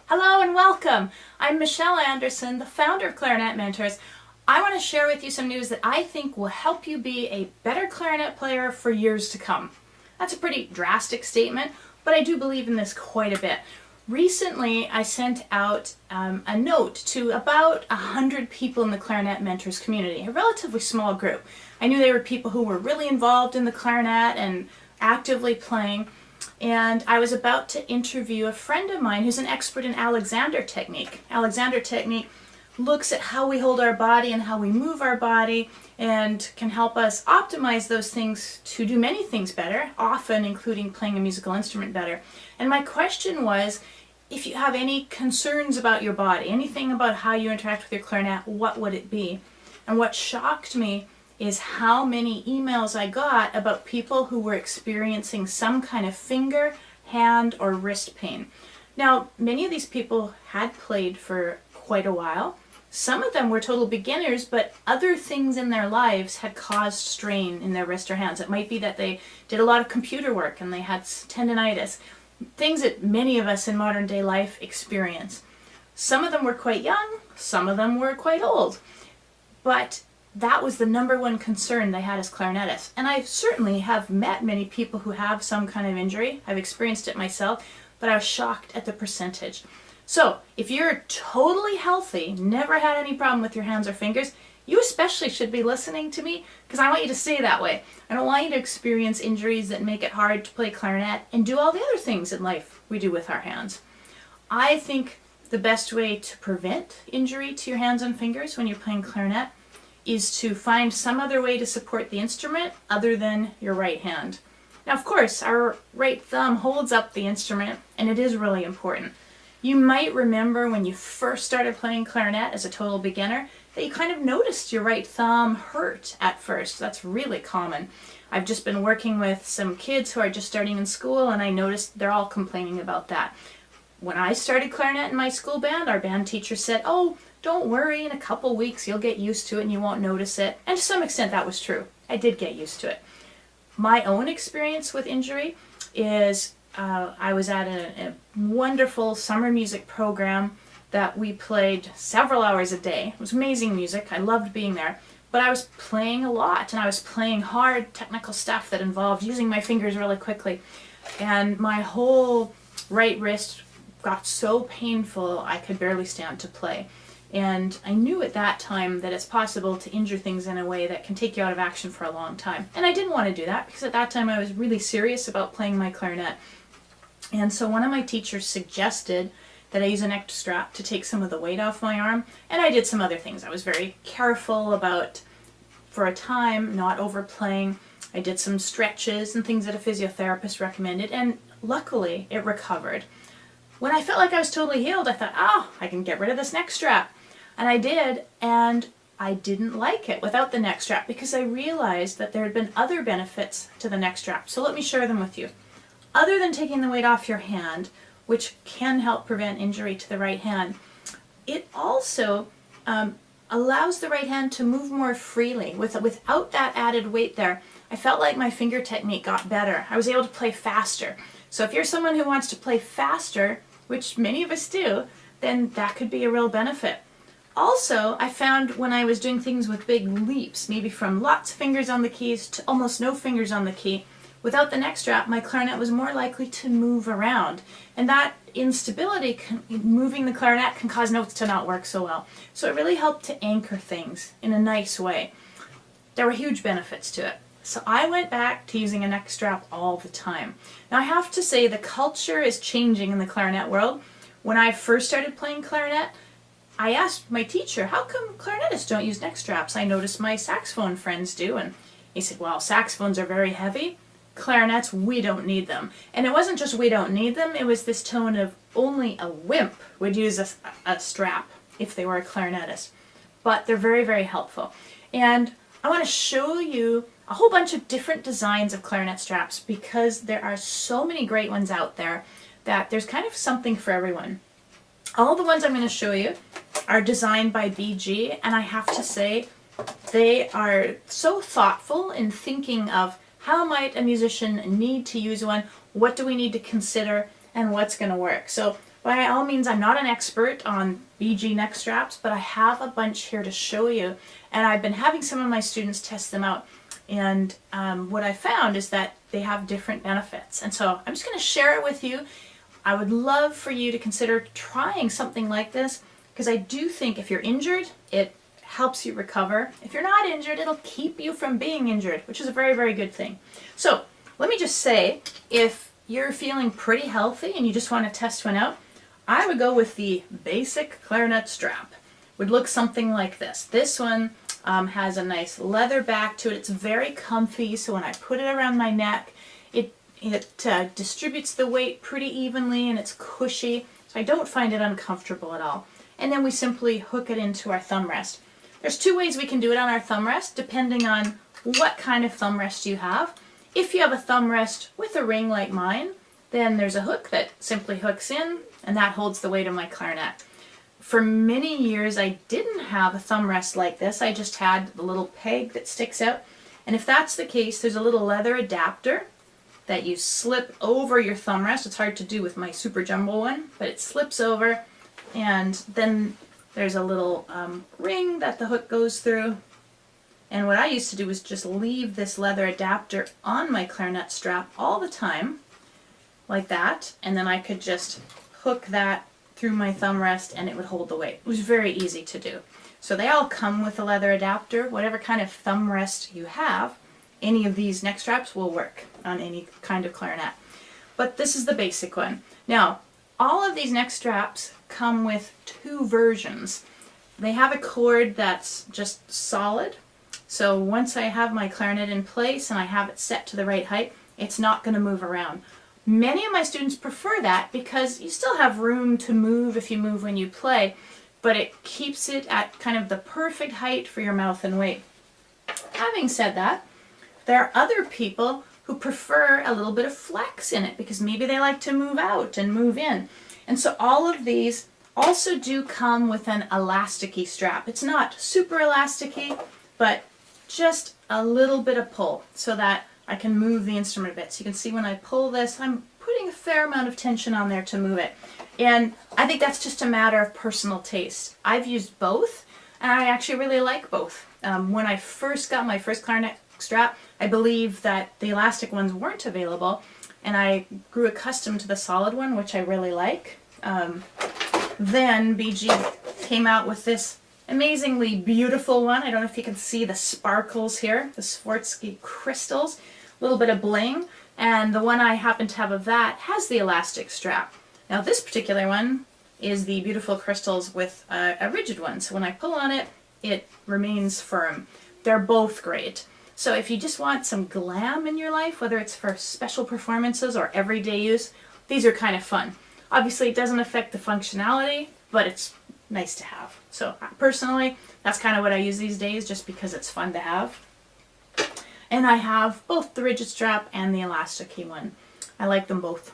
Hello and welcome. I'm Michelle Anderson, the founder of Clarinet Mentors. I want to share with you some news that I think will help you be a better clarinet player for years to come. That's a pretty drastic statement, but I do believe in this quite a bit. Recently, I sent out a note to about 100 people in the Clarinet Mentors community, a relatively small group. I knew they were people who were really involved in the clarinet and actively playing. And I was about to interview a friend of mine who's an expert in Alexander technique. Alexander technique looks at how we hold our body and how we move our body and can help us optimize those things to do many things better, often including playing a musical instrument better. And my question was, if you have any concerns about your body, anything about how you interact with your clarinet, what would it be? And what shocked me is how many emails I got about people who were experiencing some kind of finger, hand, or wrist pain. Now, many of these people had played for quite a while. Some of them were total beginners, but other things in their lives had caused strain in their wrist or hands. It might be that they did a lot of computer work and they had tendonitis, things that many of us in modern day life experience. Some of them were quite young, some of them were quite old, but that was the number one concern they had as clarinetists. And I certainly have met many people who have some kind of injury. I've experienced it myself, but I was shocked at the percentage. So if you're totally healthy, never had any problem with your hands or fingers, you especially should be listening to me because I want you to stay that way. I don't want you to experience injuries that make it hard to play clarinet and do all the other things in life we do with our hands. I think the best way to prevent injury to your hands and fingers when you're playing clarinet is to find some other way to support the instrument other than your right hand. Now, of course, our right thumb holds up the instrument, and it is really important. You might remember when you first started playing clarinet as a total beginner that you kind of noticed your right thumb hurt at first. That's really common. I've just been working with some kids who are just starting in school, and I noticed they're all complaining about that. When I started clarinet in my school band, our band teacher said, "Oh, don't worry, in a couple weeks you'll get used to it and you won't notice it." And to some extent that was true. I did get used to it. My own experience with injury is I was at a wonderful summer music program that we played several hours a day. It was amazing music. I loved being there. But I was playing a lot, and I was playing hard technical stuff that involved using my fingers really quickly. And my whole right wrist got so painful I could barely stand to play. And I knew at that time that it's possible to injure things in a way that can take you out of action for a long time. And I didn't want to do that because at that time I was really serious about playing my clarinet. And so one of my teachers suggested that I use a neck strap to take some of the weight off my arm. And I did some other things. I was very careful about, for a time, not overplaying. I did some stretches and things that a physiotherapist recommended. And luckily, it recovered. When I felt like I was totally healed, I thought, oh, I can get rid of this neck strap. And I did, and I didn't like it without the neck strap because I realized that there had been other benefits to the neck strap. So let me share them with you. Other than taking the weight off your hand, which can help prevent injury to the right hand, it also allows the right hand to move more freely. Without that added weight there, I felt like my finger technique got better. I was able to play faster. So if you're someone who wants to play faster, which many of us do, then that could be a real benefit. Also, I found when I was doing things with big leaps, maybe from lots of fingers on the keys to almost no fingers on the key, without the neck strap, my clarinet was more likely to move around. And that instability, moving the clarinet, can cause notes to not work so well. So it really helped to anchor things in a nice way. There were huge benefits to it. So I went back to using a neck strap all the time. Now I have to say the culture is changing in the clarinet world. When I first started playing clarinet, I asked my teacher, how come clarinetists don't use neck straps? I noticed my saxophone friends do. And he said, well, saxophones are very heavy. Clarinets, we don't need them. And it wasn't just we don't need them, it was this tone of only a wimp would use a strap if they were a clarinetist. But they're very, very helpful. And I want to show you a whole bunch of different designs of clarinet straps because there are so many great ones out there that there's kind of something for everyone. All the ones I'm going to show you are designed by BG, and I have to say they are so thoughtful in thinking of how might a musician need to use one, what do we need to consider, and what's going to work. So By all means, I'm not an expert on BG neck straps, but I have a bunch here to show you. And I've been having some of my students test them out. And what I found is that they have different benefits. And so I'm just going to share it with you. I would love for you to consider trying something like this, because I do think if you're injured, it helps you recover. If you're not injured, it'll keep you from being injured, which is a very, very good thing. So let me just say, if you're feeling pretty healthy and you just want to test one out, I would go with the basic clarinet strap. Would look something like this. This one has a nice leather back to it. It's very comfy, so when I put it around my neck, it distributes the weight pretty evenly, and it's cushy, so I don't find it uncomfortable at all. And then we simply hook it into our thumb rest. There's two ways we can do it on our thumb rest, depending on what kind of thumb rest you have. If you have a thumb rest with a ring like mine, then there's a hook that simply hooks in, and that holds the weight of my clarinet. For many years, I didn't have a thumb rest like this. I just had the little peg that sticks out. And if that's the case, there's a little leather adapter that you slip over your thumb rest. It's hard to do with my super jumbo one, but it slips over, and then there's a little ring that the hook goes through. And what I used to do was just leave this leather adapter on my clarinet strap all the time, like that, and then I could just hook that through my thumb rest and it would hold the weight. It was very easy to do. So they all come with a leather adapter. Whatever kind of thumb rest you have, any of these neck straps will work on any kind of clarinet. But this is the basic one. Now, all of these neck straps come with two versions. They have a cord that's just solid. So once I have my clarinet in place and I have it set to the right height, it's not going to move around. Many of my students prefer that because you still have room to move if you move when you play, but it keeps it at kind of the perfect height for your mouth and weight. Having said that, there are other people who prefer a little bit of flex in it because maybe they like to move out and move in. And so all of these also do come with an elasticy strap. It's not super elasticy, but just a little bit of pull so that I can move the instrument a bit. So you can see when I pull this, I'm putting a fair amount of tension on there to move it. And I think that's just a matter of personal taste. I've used both, and I actually really like both. When I first got my first clarinet strap, I believe that the elastic ones weren't available, and I grew accustomed to the solid one, which I really like. Then BG came out with this amazingly beautiful one. I don't know if you can see the sparkles here, the Swarovski crystals, a little bit of bling, and the one I happen to have of that has the elastic strap. Now this particular one is the beautiful crystals with a rigid one, so when I pull on it, it remains firm. They're both great. So if you just want some glam in your life, whether it's for special performances or everyday use, these are kind of fun. Obviously it doesn't affect the functionality, but it's nice to have. So personally, that's kind of what I use these days, just because it's fun to have. And I have both the rigid strap and the elasticy one. I like them both.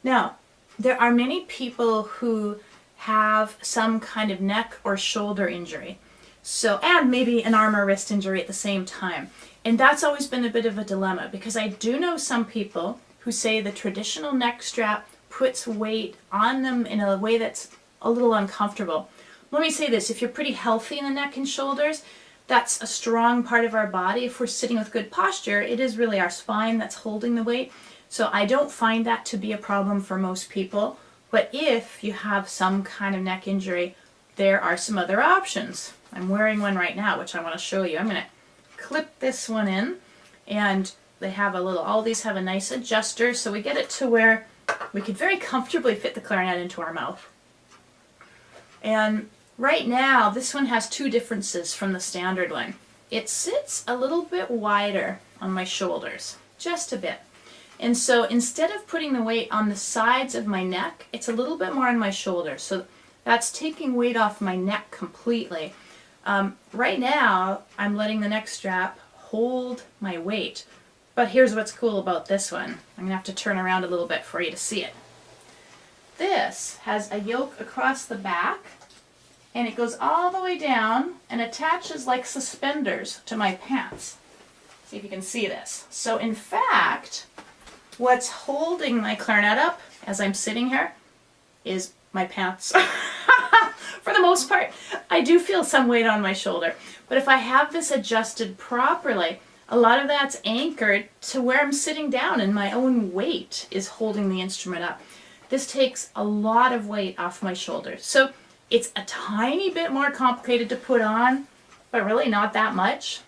Now, there are many people who have some kind of neck or shoulder injury. So, and maybe an arm or wrist injury at the same time. And that's always been a bit of a dilemma, because I do know some people who say the traditional neck strap puts weight on them in a way that's a little uncomfortable. Let me say this, if you're pretty healthy in the neck and shoulders, that's a strong part of our body. If we're sitting with good posture, it is really our spine that's holding the weight. So I don't find that to be a problem for most people. But if you have some kind of neck injury, there are some other options. I'm wearing one right now, which I want to show you. I'm going to clip this one in, and they have a little, all these have a nice adjuster, so we get it to where we could very comfortably fit the clarinet into our mouth. And right now, this one has two differences from the standard one. It sits a little bit wider on my shoulders, just a bit. And so instead of putting the weight on the sides of my neck, it's a little bit more on my shoulders. So that's taking weight off my neck completely. Right now, I'm letting the neck strap hold my weight. But here's what's cool about this one. I'm going to have to turn around a little bit for you to see it. This has a yoke across the back, and it goes all the way down and attaches like suspenders to my pants. See if you can see this. So in fact, what's holding my clarinet up as I'm sitting here is my pants. For the most part, I do feel some weight on my shoulder. But if I have this adjusted properly, a lot of that's anchored to where I'm sitting down and my own weight is holding the instrument up. This takes a lot of weight off my shoulders. So it's a tiny bit more complicated to put on, but really not that much.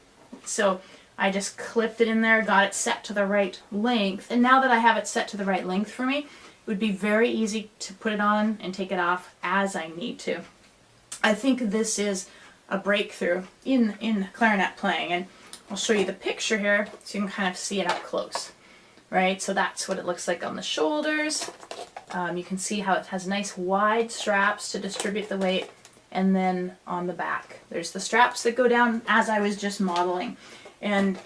So I just clipped it in there, got it set to the right length, and now that I have it set to the right length for me, it would be very easy to put it on and take it off as I need to. I think this is a breakthrough in clarinet playing, and I'll show you the picture here so you can kind of see it up close. Right, so that's what it looks like on the shoulders. You can see how it has nice wide straps to distribute the weight, and then on the back there's the straps that go down as I was just modeling. And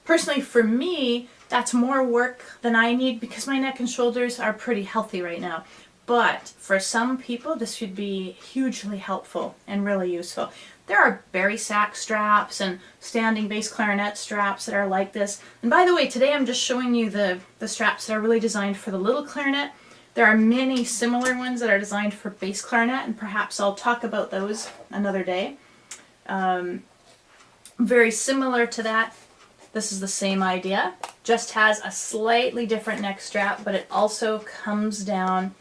personally for me, that's more work than I need because my neck and shoulders are pretty healthy right now. But for some people, this would be hugely helpful and really useful. There are bari sax straps and standing bass clarinet straps that are like this. And by the way, today I'm just showing you the straps that are really designed for the little clarinet. There are many similar ones that are designed for bass clarinet, and perhaps I'll talk about those another day. Very similar to that, this is the same idea, just has a slightly different neck strap, but it also comes down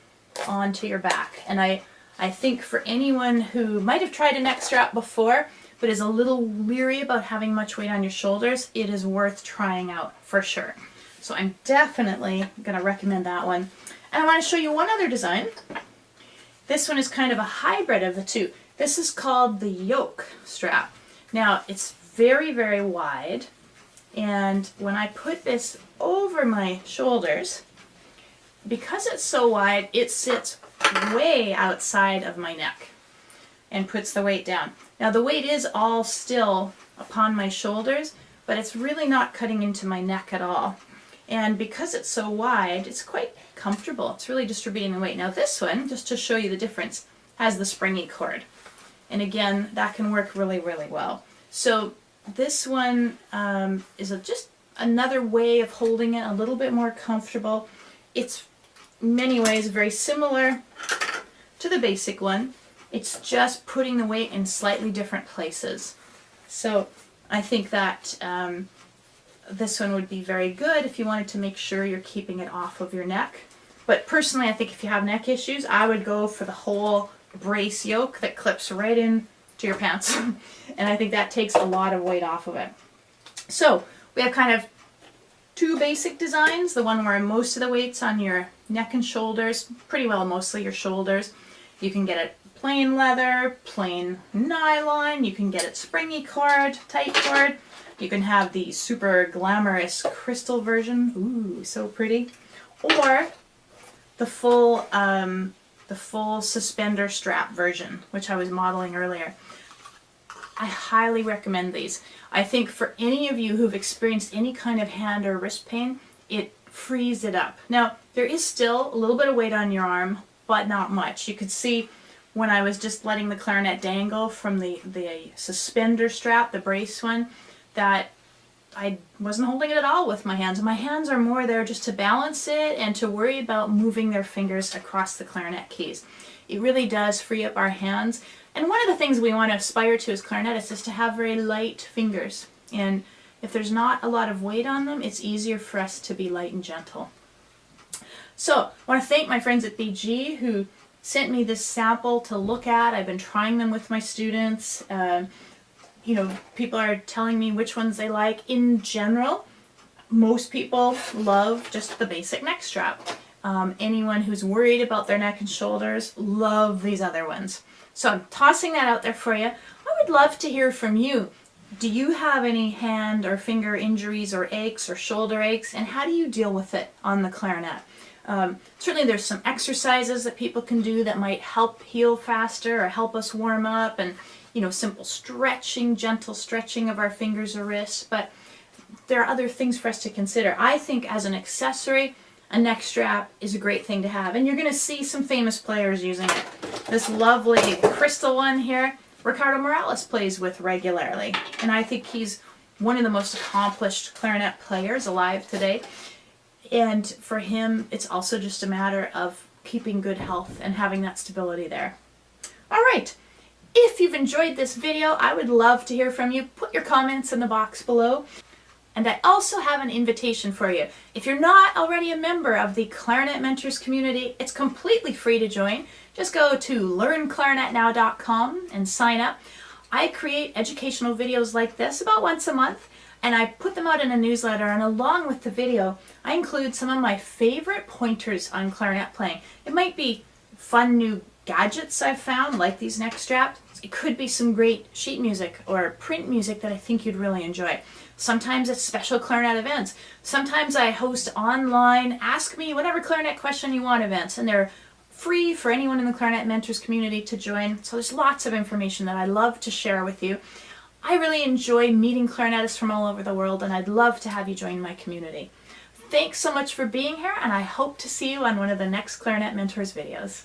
onto your back. And I think for anyone who might have tried a neck strap before but is a little leery about having much weight on your shoulders, it is worth trying out for sure. So I'm definitely going to recommend that one. And I want to show you one other design. This one is kind of a hybrid of the two. This is called the yoke strap. Now it's very, very wide, and when I put this over my shoulders, because it's so wide, it sits way outside of my neck and puts the weight down. Now the weight is all still upon my shoulders, but it's really not cutting into my neck at all. And because it's so wide, it's quite comfortable. It's really distributing the weight. Now this one, just to show you the difference, has the springy cord. And again, that can work really, really well. So this one is just another way of holding it, a little bit more comfortable. It's in many ways very similar to the basic one. It's just putting the weight in slightly different places. So I think that this one would be very good if you wanted to make sure you're keeping it off of your neck. But personally, I think if you have neck issues, I would go for the whole brace yoke that clips right in to your pants. And I think that takes a lot of weight off of it. So we have kind of two basic designs. The one where most of the weight's on your neck and shoulders, pretty well mostly your shoulders. You can get it plain leather, plain nylon, you can get it springy cord, tight cord. You can have the super glamorous crystal version, ooh, so pretty, or the full suspender strap version, which I was modeling earlier. I highly recommend these. I think for any of you who've experienced any kind of hand or wrist pain, it frees it up. Now, there is still a little bit of weight on your arm, but not much. You could see when I was just letting the clarinet dangle from the suspender strap, the brace one, that I wasn't holding it at all with my hands. My hands are more there just to balance it and to worry about moving their fingers across the clarinet keys. It really does free up our hands. And one of the things we want to aspire to as clarinetists is to have very light fingers. And if there's not a lot of weight on them, it's easier for us to be light and gentle. So I want to thank my friends at BG who sent me this sample to look at. I've been trying them with my students. You know, people are telling me which ones they like. In general, most people love just the basic neck strap. Anyone who's worried about their neck and shoulders love these other ones. So I'm tossing that out there for you. I would love to hear from you. Do you have any hand or finger injuries or aches or shoulder aches, and how do you deal with it on the clarinet? Certainly there's some exercises that people can do that might help heal faster or help us warm up, and you know, simple stretching, gentle stretching of our fingers or wrists, but there are other things for us to consider. I think as an accessory, a neck strap is a great thing to have, and you're going to see some famous players using it. This lovely crystal one here, Ricardo Morales plays with regularly, and I think he's one of the most accomplished clarinet players alive today. And for him, it's also just a matter of keeping good health and having that stability there. All right. If you've enjoyed this video, I would love to hear from you. Put your comments in the box below. And I also have an invitation for you. If you're not already a member of the Clarinet Mentors community, it's completely free to join. Just go to learnclarinetnow.com and sign up. I create educational videos like this about once a month, and I put them out in a newsletter, and along with the video, I include some of my favorite pointers on clarinet playing. It might be fun new gadgets I've found, like these neck straps. It could be some great sheet music or print music that I think you'd really enjoy. Sometimes it's special clarinet events. Sometimes I host online Ask Me Whatever Clarinet Question You Want events, and they're free for anyone in the Clarinet Mentors community to join. So there's lots of information that I love to share with you. I really enjoy meeting clarinetists from all over the world, and I'd love to have you join my community. Thanks so much for being here, and I hope to see you on one of the next Clarinet Mentors videos.